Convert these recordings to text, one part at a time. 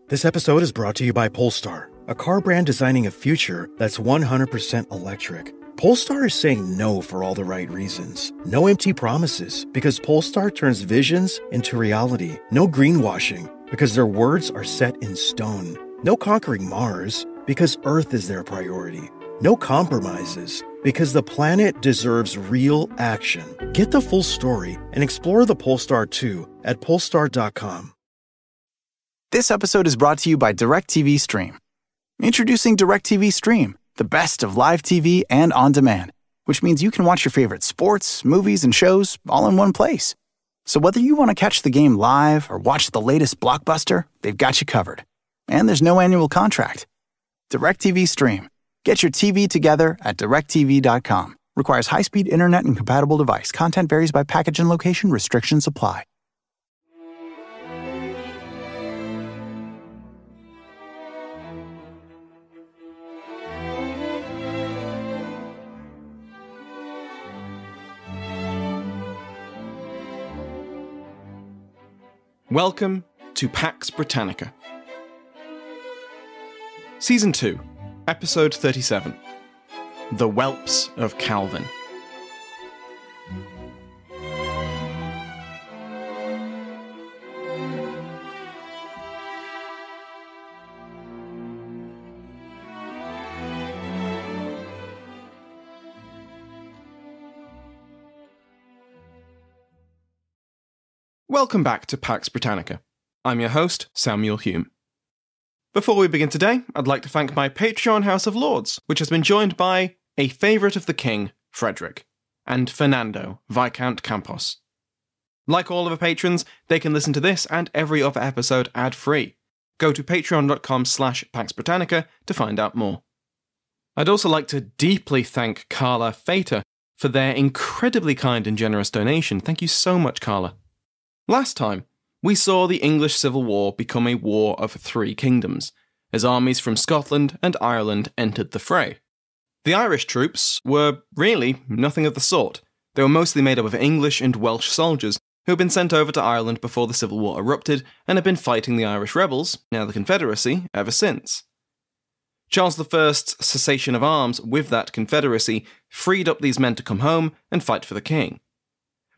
This episode is brought to you by Polestar, a car brand designing a future that's 100% electric. Polestar is saying no for all the right reasons. No empty promises, because Polestar turns visions into reality. No greenwashing, because their words are set in stone. No conquering Mars, because Earth is their priority. No compromises, because the planet deserves real action. Get the full story and explore the Polestar 2 at polestar.com. This episode is brought to you by DirecTV Stream. Introducing DirecTV Stream, the best of live TV and on demand, which means you can watch your favorite sports, movies, and shows all in one place. So whether you want to catch the game live or watch the latest blockbuster, they've got you covered. And there's no annual contract. DirecTV Stream. Get your TV together at directtv.com. Requires high-speed internet and compatible device. Content varies by package and location. Restrictions apply. Welcome to Pax Britannica. Season 2, Episode 37, The Whelps of Calvin. Welcome back to Pax Britannica. I'm your host, Samuel Hume. Before we begin today, I'd like to thank my Patreon House of Lords, which has been joined by a favourite of the King, Frederick, and Fernando, Viscount Campos. Like all of our patrons, they can listen to this and every other episode ad-free. Go to patreon.com/Pax Britannica to find out more. I'd also like to deeply thank Carla Fater for their incredibly kind and generous donation. Thank you so much, Carla. Last time, we saw the English Civil War become a war of three kingdoms, as armies from Scotland and Ireland entered the fray. The Irish troops were really nothing of the sort. They were mostly made up of English and Welsh soldiers who had been sent over to Ireland before the Civil War erupted and had been fighting the Irish rebels, now the Confederacy, ever since. Charles I's cessation of arms with that Confederacy freed up these men to come home and fight for the king.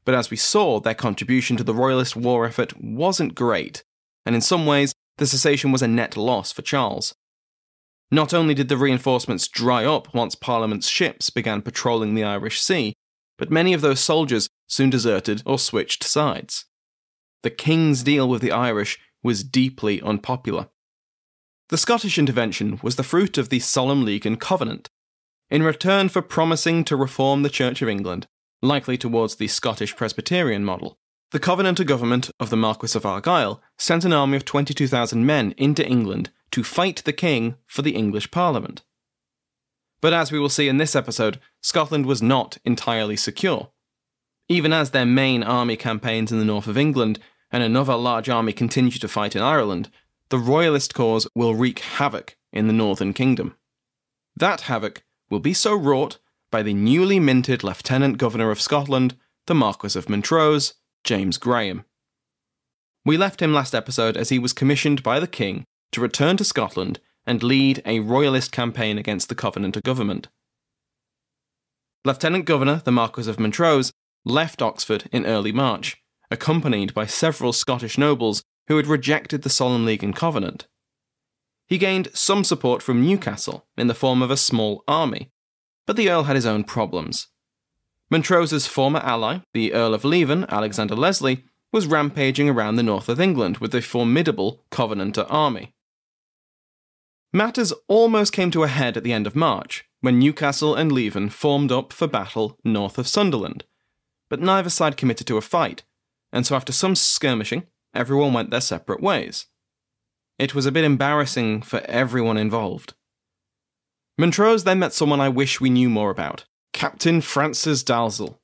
But as we saw, their contribution to the Royalist war effort wasn't great, and in some ways, the cessation was a net loss for Charles. Not only did the reinforcements dry up once Parliament's ships began patrolling the Irish Sea, but many of those soldiers soon deserted or switched sides. The King's deal with the Irish was deeply unpopular. The Scottish intervention was the fruit of the Solemn League and Covenant. In return for promising to reform the Church of England, likely towards the Scottish Presbyterian model, the Covenanter government of the Marquis of Argyll sent an army of 22,000 men into England to fight the king for the English Parliament. But as we will see in this episode, Scotland was not entirely secure. Even as their main army campaigns in the north of England and another large army continue to fight in Ireland, the Royalist cause will wreak havoc in the Northern Kingdom. That havoc will be so wrought by the newly minted Lieutenant Governor of Scotland, the Marquis of Montrose, James Graham. We left him last episode as he was commissioned by the King to return to Scotland and lead a Royalist campaign against the Covenanter government. Lieutenant Governor, the Marquis of Montrose, left Oxford in early March, accompanied by several Scottish nobles who had rejected the Solemn League and Covenant. He gained some support from Newcastle in the form of a small army, but the Earl had his own problems. Montrose's former ally, the Earl of Leven, Alexander Leslie, was rampaging around the north of England with a formidable Covenanter army. Matters almost came to a head at the end of March, when Newcastle and Leven formed up for battle north of Sunderland, but neither side committed to a fight, and so after some skirmishing, everyone went their separate ways. It was a bit embarrassing for everyone involved. Montrose then met someone I wish we knew more about, Captain Frances Dalzell.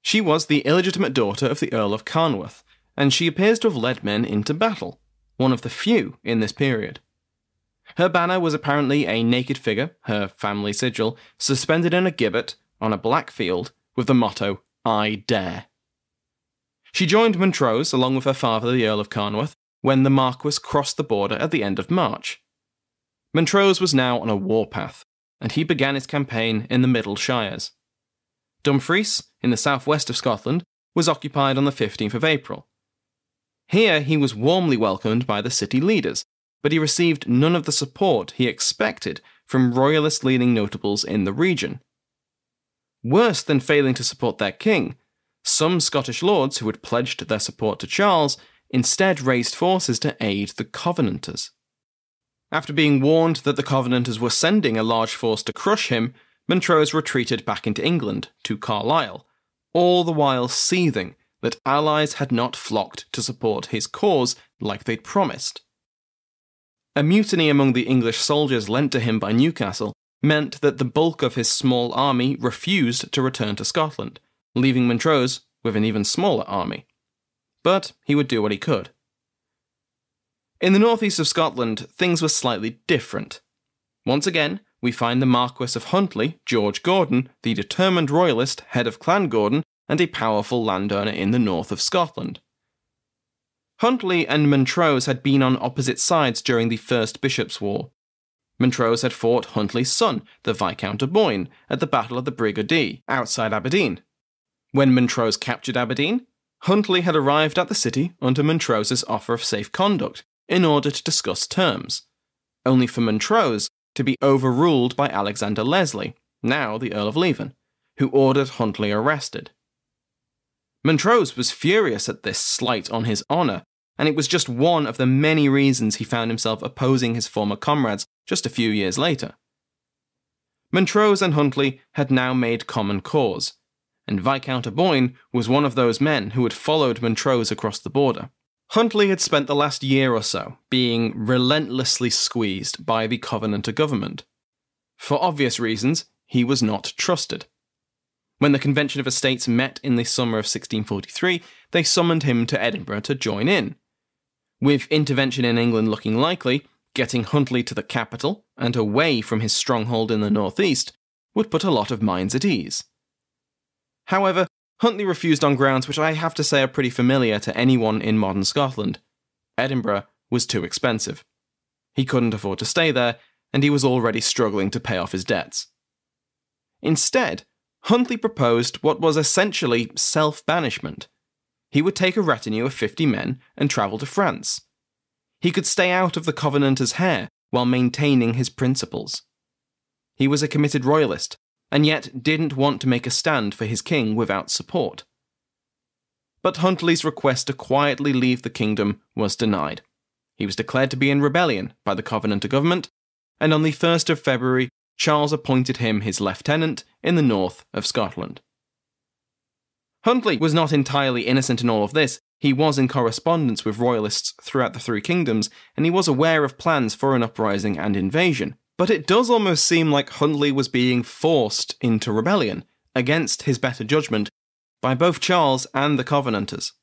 She was the illegitimate daughter of the Earl of Carnwath, and she appears to have led men into battle, one of the few in this period. Her banner was apparently a naked figure, her family sigil, suspended in a gibbet on a black field with the motto, "I dare." She joined Montrose, along with her father, the Earl of Carnwath, when the Marquess crossed the border at the end of March. Montrose was now on a warpath, and he began his campaign in the Middle Shires. Dumfries, in the southwest of Scotland, was occupied on the 15th of April. Here he was warmly welcomed by the city leaders, but he received none of the support he expected from royalist-leaning notables in the region. Worse than failing to support their king, some Scottish lords who had pledged their support to Charles instead raised forces to aid the Covenanters. After being warned that the Covenanters were sending a large force to crush him, Montrose retreated back into England, to Carlisle, all the while seething that allies had not flocked to support his cause like they'd promised. A mutiny among the English soldiers lent to him by Newcastle meant that the bulk of his small army refused to return to Scotland, leaving Montrose with an even smaller army. But he would do what he could. In the northeast of Scotland, things were slightly different. Once again, we find the Marquess of Huntly, George Gordon, the determined royalist, head of Clan Gordon, and a powerful landowner in the north of Scotland. Huntly and Montrose had been on opposite sides during the First Bishops' War. Montrose had fought Huntly's son, the Viscount of Boyne, at the Battle of the Brig o' Dee, outside Aberdeen. When Montrose captured Aberdeen, Huntly had arrived at the city under Montrose's offer of safe conduct in order to discuss terms, only for Montrose to be overruled by Alexander Leslie, now the Earl of Leven, who ordered Huntly arrested. Montrose was furious at this slight on his honour, and it was just one of the many reasons he found himself opposing his former comrades just a few years later. Montrose and Huntly had now made common cause, and Viscount of Boyne was one of those men who had followed Montrose across the border. Huntly had spent the last year or so being relentlessly squeezed by the Covenanter government. For obvious reasons, he was not trusted. When the Convention of Estates met in the summer of 1643, they summoned him to Edinburgh to join in. With intervention in England looking likely, getting Huntly to the capital and away from his stronghold in the northeast would put a lot of minds at ease. However, Huntly refused on grounds which I have to say are pretty familiar to anyone in modern Scotland. Edinburgh was too expensive. He couldn't afford to stay there, and he was already struggling to pay off his debts. Instead, Huntly proposed what was essentially self-banishment. He would take a retinue of 50 men and travel to France. He could stay out of the Covenanters' hair while maintaining his principles. He was a committed royalist, and yet didn't want to make a stand for his king without support. But Huntly's request to quietly leave the kingdom was denied. He was declared to be in rebellion by the Covenanter government, and on the 1st of February, Charles appointed him his lieutenant in the north of Scotland. Huntly was not entirely innocent in all of this. He was in correspondence with royalists throughout the Three Kingdoms, and he was aware of plans for an uprising and invasion. But it does almost seem like Huntly was being forced into rebellion, against his better judgment, by both Charles and the Covenanters.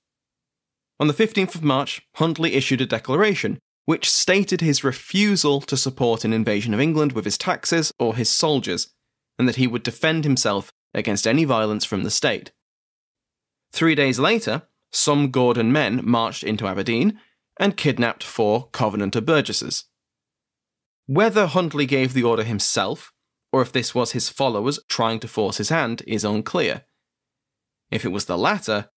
On the 15th of March, Huntly issued a declaration, which stated his refusal to support an invasion of England with his taxes or his soldiers, and that he would defend himself against any violence from the state. 3 days later, some Gordon men marched into Aberdeen and kidnapped 4 Covenanter burgesses. Whether Huntly gave the order himself, or if this was his followers trying to force his hand, is unclear. If it was the latter,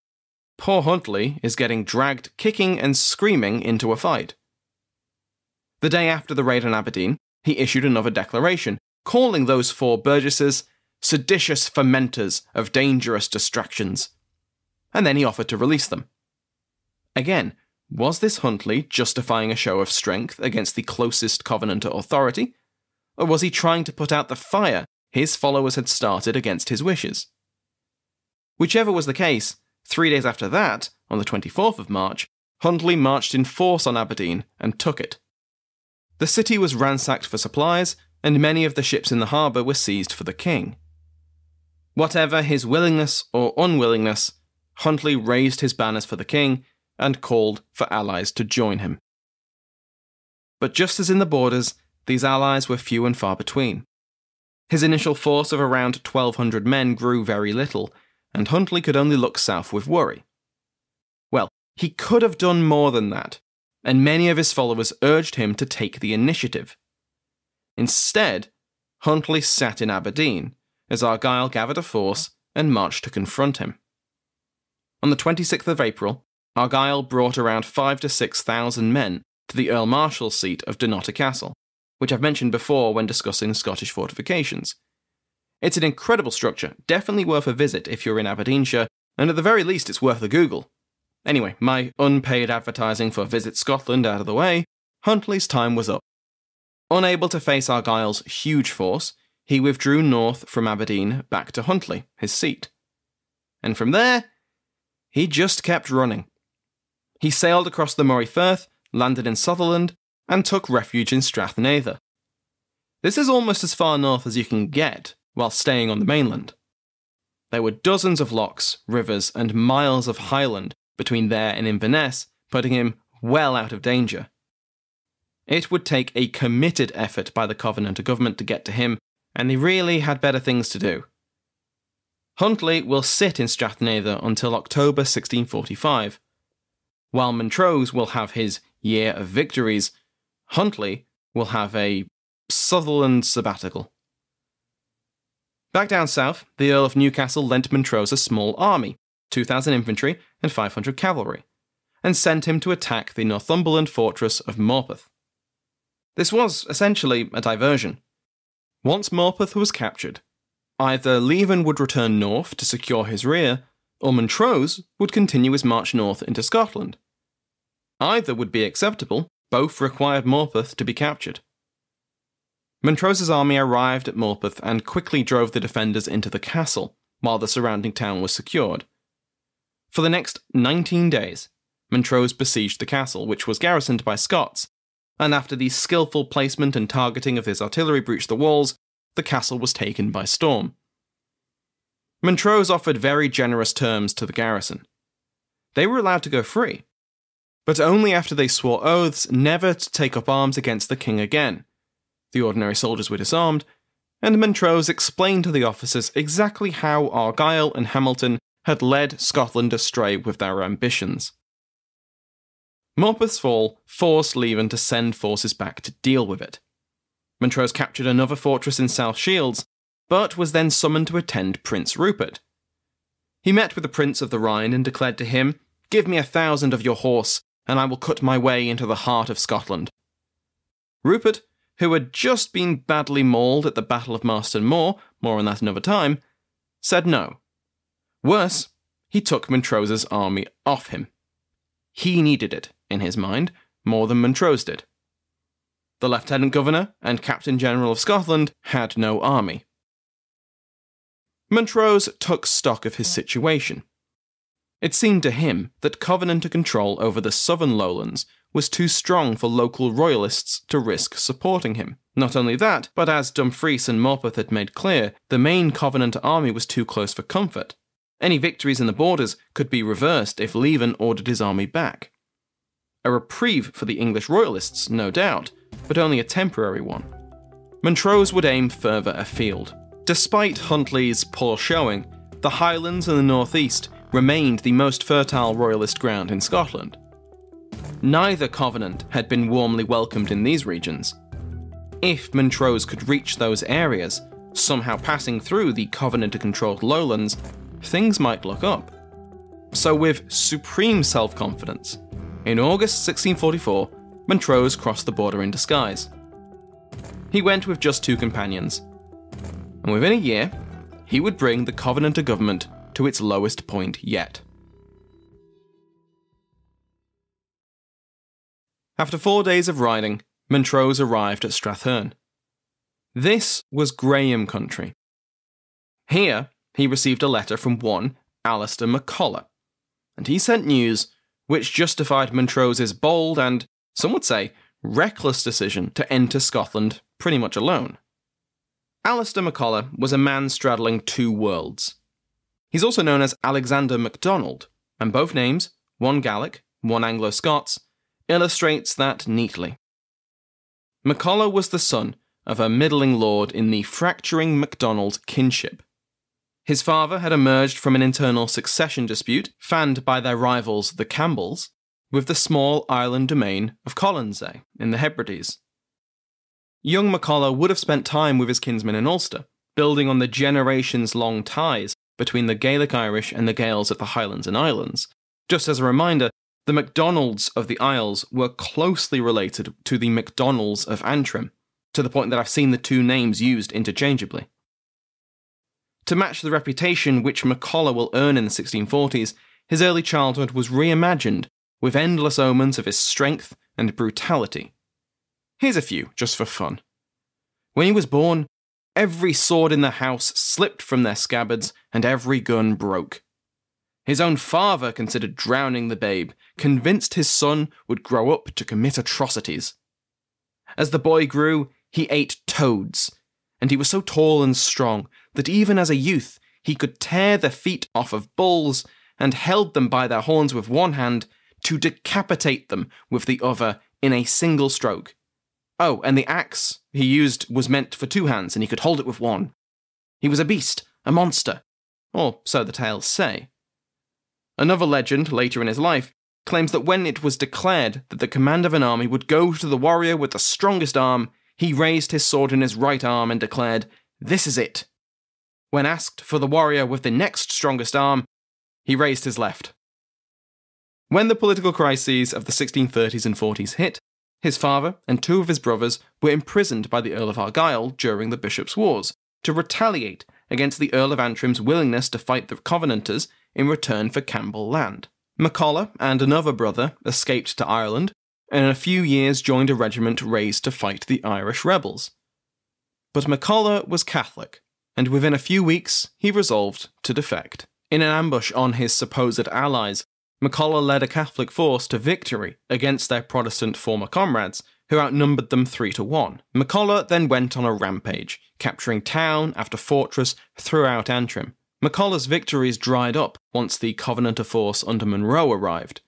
poor Huntly is getting dragged kicking and screaming into a fight. The day after the raid on Aberdeen, he issued another declaration, calling those 4 burgesses seditious fomenters of dangerous distractions, and then he offered to release them. Again, was this Huntly justifying a show of strength against the closest Covenanter authority, or was he trying to put out the fire his followers had started against his wishes? Whichever was the case, 3 days after that, on the 24th of March, Huntly marched in force on Aberdeen and took it. The city was ransacked for supplies, and many of the ships in the harbour were seized for the king. Whatever his willingness or unwillingness, Huntly raised his banners for the king and called for allies to join him. But just as in the borders, these allies were few and far between. His initial force of around 1,200 men grew very little, and Huntly could only look south with worry. Well, he could have done more than that, and many of his followers urged him to take the initiative. Instead, Huntly sat in Aberdeen as Argyll gathered a force and marched to confront him. On the 26th of April, Argyll brought around 5,000 to 6,000 men to the Earl Marshal's seat of Dunnottar Castle, which I've mentioned before when discussing Scottish fortifications. It's an incredible structure, definitely worth a visit if you're in Aberdeenshire, and at the very least it's worth a Google. Anyway, my unpaid advertising for Visit Scotland out of the way, Huntly's time was up. Unable to face Argyll's huge force, he withdrew north from Aberdeen back to Huntly, his seat. And from there, he just kept running. He sailed across the Moray Firth, landed in Sutherland, and took refuge in Strathnatha. This is almost as far north as you can get while staying on the mainland. There were dozens of lochs, rivers, and miles of highland between there and Inverness, putting him well out of danger. It would take a committed effort by the Covenanter government to get to him, and they really had better things to do. Huntly will sit in Strathnatha until October 1645. While Montrose will have his year of victories, Huntly will have a Sutherland sabbatical. Back down south, the Earl of Newcastle lent Montrose a small army, 2,000 infantry and 500 cavalry, and sent him to attack the Northumberland fortress of Morpeth. This was essentially a diversion. Once Morpeth was captured, either Leven would return north to secure his rear, or Montrose would continue his march north into Scotland. Either would be acceptable, both required Morpeth to be captured. Montrose's army arrived at Morpeth and quickly drove the defenders into the castle, while the surrounding town was secured. For the next 19 days, Montrose besieged the castle, which was garrisoned by Scots, and after the skillful placement and targeting of his artillery breached the walls, the castle was taken by storm. Montrose offered very generous terms to the garrison. They were allowed to go free, but only after they swore oaths never to take up arms against the king again. The ordinary soldiers were disarmed, and Montrose explained to the officers exactly how Argyll and Hamilton had led Scotland astray with their ambitions. Morpeth's fall forced Leven to send forces back to deal with it. Montrose captured another fortress in South Shields, but was then summoned to attend Prince Rupert. He met with the Prince of the Rhine and declared to him, "Give me 1,000 of your horse, and I will cut my way into the heart of Scotland." Rupert, who had just been badly mauled at the Battle of Marston Moor, more on that another time, said no. Worse, he took Montrose's army off him. He needed it, in his mind, more than Montrose did. The Lieutenant Governor and Captain General of Scotland had no army. Montrose took stock of his situation. It seemed to him that Covenanter control over the southern lowlands was too strong for local royalists to risk supporting him. Not only that, but as Dumfries and Morpeth had made clear, the main Covenanter army was too close for comfort. Any victories in the borders could be reversed if Leven ordered his army back. A reprieve for the English royalists, no doubt, but only a temporary one. Montrose would aim further afield. Despite Huntly's poor showing, the Highlands and the northeast remained the most fertile royalist ground in Scotland. Neither Covenant had been warmly welcomed in these regions. If Montrose could reach those areas, somehow passing through the Covenanter-controlled lowlands, things might look up. So with supreme self-confidence, in August 1644, Montrose crossed the border in disguise. He went with just 2 companions, and within a year, he would bring the Covenanter government to its lowest point yet. After 4 days of riding, Montrose arrived at Strathearn. This was Graham country. Here, he received a letter from one Alistair MacColla, and he sent news which justified Montrose's bold and, some would say, reckless decision to enter Scotland pretty much alone. Alistair MacColla was a man straddling 2 worlds. He's also known as Alexander MacDonald, and both names, one Gaelic, one Anglo-Scots, illustrates that neatly. MacColla was the son of a middling lord in the fracturing MacDonald kinship. His father had emerged from an internal succession dispute, fanned by their rivals the Campbells, with the small island domain of Colonsay in the Hebrides. Young MacColla would have spent time with his kinsmen in Ulster, building on the generations-long ties between the Gaelic Irish and the Gaels of the Highlands and Islands. Just as a reminder, the MacDonalds of the Isles were closely related to the MacDonalds of Antrim, to the point that I've seen the two names used interchangeably. To match the reputation which MacColla will earn in the 1640s, his early childhood was reimagined with endless omens of his strength and brutality. Here's a few, just for fun. When he was born, every sword in the house slipped from their scabbards and every gun broke. His own father considered drowning the babe, convinced his son would grow up to commit atrocities. As the boy grew, he ate toads, and he was so tall and strong that even as a youth he could tear the feet off of bulls and held them by their horns with one hand to decapitate them with the other in a single stroke. Oh, and the axe he used was meant for two hands and he could hold it with one. He was a beast, a monster, or so the tales say. Another legend, later in his life, claims that when it was declared that the command of an army would go to the warrior with the strongest arm, he raised his sword in his right arm and declared, "This is it." When asked for the warrior with the next strongest arm, he raised his left. When the political crises of the 1630s and 40s hit, his father and two of his brothers were imprisoned by the Earl of Argyll during the Bishops' Wars to retaliate against the Earl of Antrim's willingness to fight the Covenanters in return for Campbell land. MacColla and another brother escaped to Ireland, and in a few years joined a regiment raised to fight the Irish rebels. But MacColla was Catholic, and within a few weeks he resolved to defect. In an ambush on his supposed allies, MacColla led a Catholic force to victory against their Protestant former comrades, who outnumbered them 3-1. MacColla then went on a rampage, capturing town after fortress throughout Antrim. MacColla's victories dried up once the Covenanter force under Monroe arrived.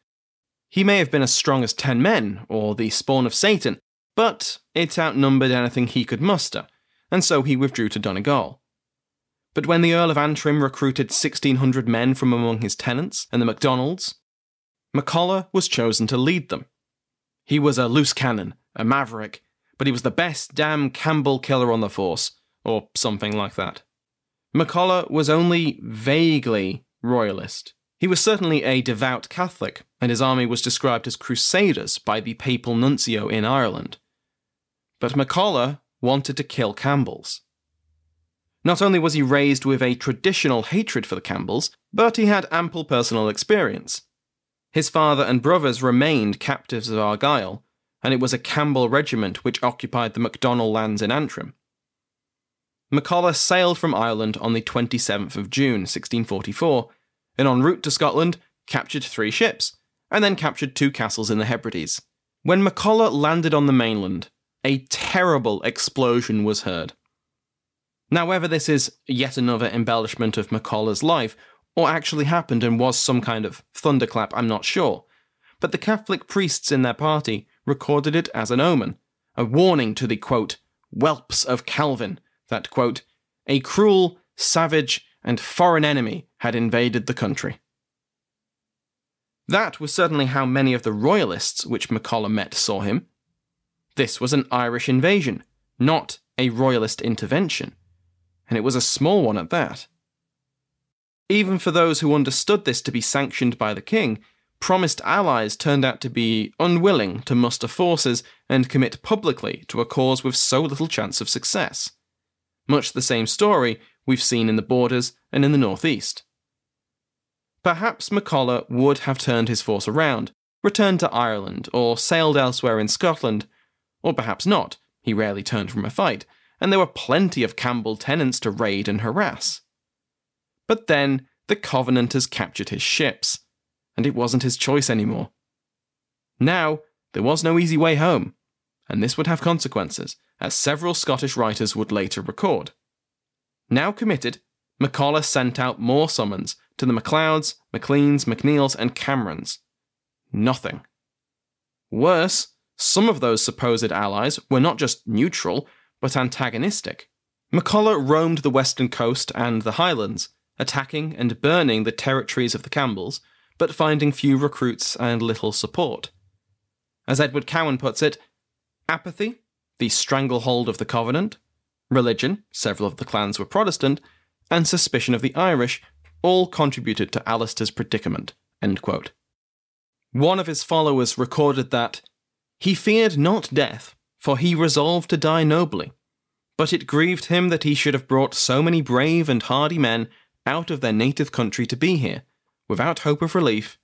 He may have been as strong as 10 men, or the spawn of Satan, but it outnumbered anything he could muster, and so he withdrew to Donegal. But when the Earl of Antrim recruited 1,600 men from among his tenants and the MacDonalds, MacColla was chosen to lead them. He was a loose cannon, a maverick, but he was the best damn Campbell killer on the force, or something like that. MacColla was only vaguely royalist. He was certainly a devout Catholic, and his army was described as crusaders by the papal nuncio in Ireland. But MacColla wanted to kill Campbells. Not only was he raised with a traditional hatred for the Campbells, but he had ample personal experience. His father and brothers remained captives of Argyll, and it was a Campbell regiment which occupied the MacDonald lands in Antrim. MacColla sailed from Ireland on the 27th of June, 1644, and en route to Scotland, captured 3 ships, and then captured 2 castles in the Hebrides. When MacColla landed on the mainland, a terrible explosion was heard. Now, whether this is yet another embellishment of MacColla's life, or actually happened and was some kind of thunderclap, I'm not sure, but the Catholic priests in their party recorded it as an omen, a warning to the, quote, whelps of Calvin, that, quote, a cruel, savage, and foreign enemy had invaded the country. That was certainly how many of the royalists which MacColla met saw him. This was an Irish invasion, not a royalist intervention, and it was a small one at that. Even for those who understood this to be sanctioned by the king, promised allies turned out to be unwilling to muster forces and commit publicly to a cause with so little chance of success. Much the same story we've seen in the Borders and in the northeast. Perhaps MacColla would have turned his force around, returned to Ireland, or sailed elsewhere in Scotland, or perhaps not. He rarely turned from a fight, and there were plenty of Campbell tenants to raid and harass. But then the Covenanters captured his ships, and it wasn't his choice anymore. Now, there was no easy way home, and this would have consequences, as several Scottish writers would later record. Now committed, MacColla sent out more summons to the MacLeods, MacLeans, MacNeils, and Camerons. Nothing. Worse, some of those supposed allies were not just neutral, but antagonistic. MacColla roamed the western coast and the Highlands, attacking and burning the territories of the Campbells, but finding few recruits and little support. As Edward Cowan puts it, apathy, the stranglehold of the Covenant, religion, several of the clans were Protestant, and suspicion of the Irish all contributed to Alistair's predicament. End quote. One of his followers recorded that, "He feared not death, for he resolved to die nobly, but it grieved him that he should have brought so many brave and hardy men out of their native country to be here, without hope of relief,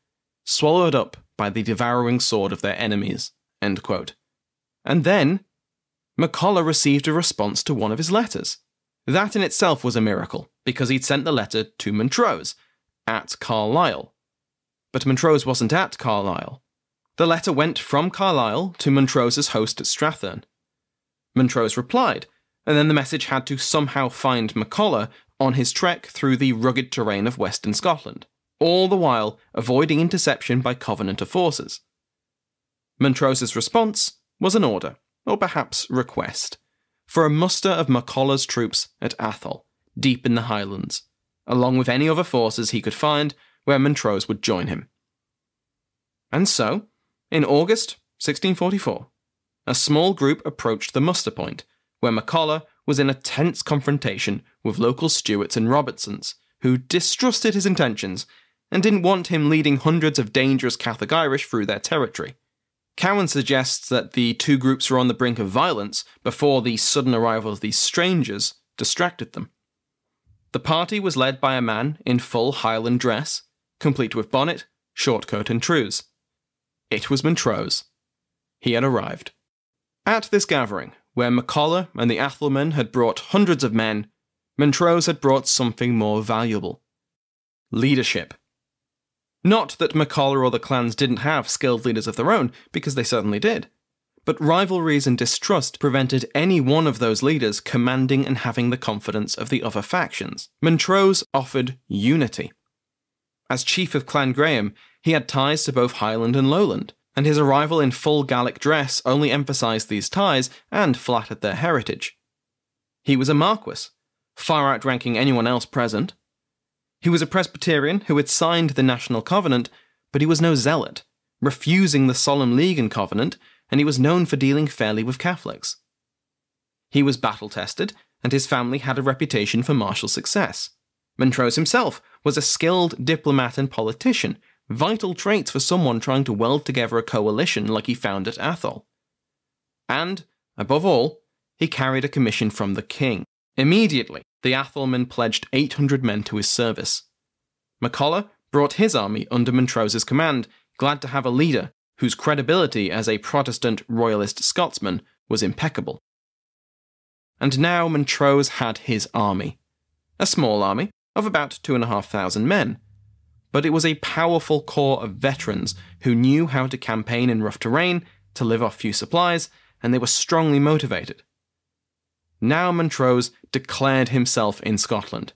swallowed up by the devouring sword of their enemies." End quote. And then, MacColla received a response to one of his letters. That in itself was a miracle, because he'd sent the letter to Montrose, at Carlisle. But Montrose wasn't at Carlisle. The letter went from Carlisle to Montrose's host at Strathearn. Montrose replied, and then the message had to somehow find MacColla on his trek through the rugged terrain of western Scotland, all the while avoiding interception by Covenanter forces. Montrose's response was an order, or perhaps request, for a muster of MacColla's troops at Atholl, deep in the Highlands, along with any other forces he could find where Montrose would join him. And so, in August 1644, a small group approached the muster point, where MacColla was in a tense confrontation with local Stuarts and Robertsons, who distrusted his intentions and didn't want him leading hundreds of dangerous Catholic Irish through their territory. Cowan suggests that the two groups were on the brink of violence before the sudden arrival of these strangers distracted them. The party was led by a man in full Highland dress, complete with bonnet, short coat and trews. It was Montrose. He had arrived. At this gathering, where MacColla and the Athelmen had brought hundreds of men, Montrose had brought something more valuable. Leadership. Not that MacColla or the clans didn't have skilled leaders of their own, because they certainly did. But rivalries and distrust prevented any one of those leaders commanding and having the confidence of the other factions. Montrose offered unity. As chief of Clan Graham, he had ties to both Highland and Lowland, and his arrival in full Gaelic dress only emphasised these ties and flattered their heritage. He was a Marquess, far outranking anyone else present. He was a Presbyterian who had signed the National Covenant, but he was no zealot, refusing the Solemn League and Covenant, and he was known for dealing fairly with Catholics. He was battle-tested, and his family had a reputation for martial success. Montrose himself was a skilled diplomat and politician, vital traits for someone trying to weld together a coalition like he found at Atholl. And, above all, he carried a commission from the king. Immediately, the Athelmen pledged 800 men to his service. MacColla brought his army under Montrose's command, glad to have a leader whose credibility as a Protestant royalist Scotsman was impeccable. And now Montrose had his army. A small army of about 2,500 men. But it was a powerful core of veterans who knew how to campaign in rough terrain, to live off few supplies, and they were strongly motivated. Now Montrose declared himself in Scotland.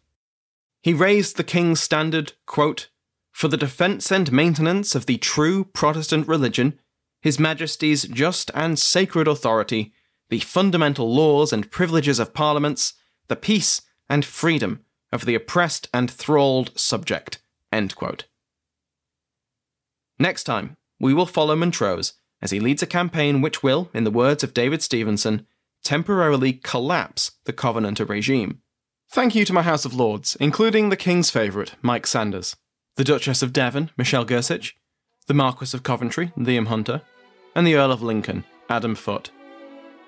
He raised the king's standard, quote, "For the defence and maintenance of the true Protestant religion, His Majesty's just and sacred authority, the fundamental laws and privileges of parliaments, the peace and freedom of the oppressed and thralled subject." End quote. Next time, we will follow Montrose as he leads a campaign which will, in the words of David Stevenson, temporarily collapse the Covenanter regime. Thank you to my House of Lords, including the King's favourite, Mike Sanders, the Duchess of Devon, Michelle Gersich, the Marquess of Coventry, Liam Hunter, and the Earl of Lincoln, Adam Foote.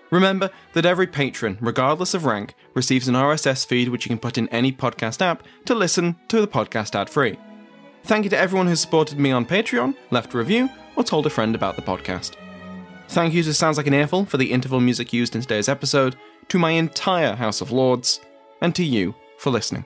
Remember that every patron, regardless of rank, receives an RSS feed which you can put in any podcast app to listen to the podcast ad-free. Thank you to everyone who supported me on Patreon, left a review, or told a friend about the podcast. Thank you to Sounds Like an Earful for the interval music used in today's episode, to my entire House of Lords, and to you for listening.